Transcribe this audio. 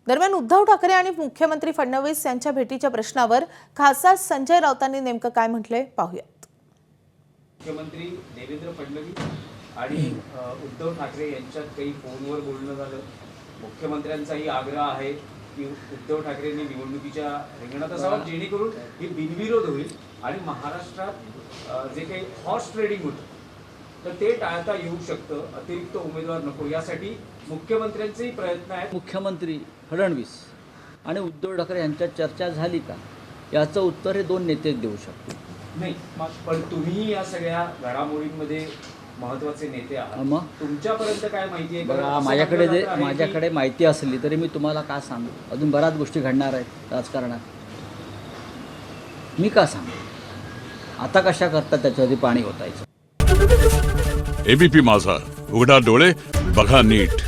दरम्यान उद्धव ठाकरे आणि मुख्यमंत्री फडणवीस यांच्या भेटीच्या प्रश्नावर खासदार संजय राऊतांनी नेमकं काय म्हटलंय पाहूयात। मुख्यमंत्री देवेंद्र फडणवीस आणि उद्धव ठाकरे यांच्यात काही फोनवर बोलणं झालं। मुख्यमंत्र्यांचाही आग्रह आहे की उद्धव ठाकरेंनी निवडणुकीच्या रिंगणात असावं, जेणेकरून ही बिनविरोध होईल आणि महाराष्ट्रात जे काही हॉर्स ट्रेडिंग होतं तर ते टाळता येऊ शकतं। अतिरिक्त उमेदवार नको यासाठी मुख्यमंत्र्यांचेही प्रयत्न आहेत। मुख्यमंत्री फडणवीस आणि उद्धव ठाकरे यांच्यात चर्चा झाली का याचं उत्तर हे दोन नेतेच देऊ शकतो। नाही, पण तुम्ही या सगळ्या घडामोडींमध्ये महत्त्वाचे नेते आहात, मग तुमच्यापर्यंत काय माहिती आहे? बघा, माझ्याकडे माहिती असली तरी मी तुम्हाला का सांगू? अजून बऱ्याच गोष्टी घडणार आहेत राजकारणात, मी का सांगू? आता कशा करता त्याच्यावरती पाणी ओतायचं। एबीपी माझा, उघडा डोळे बघा नीट।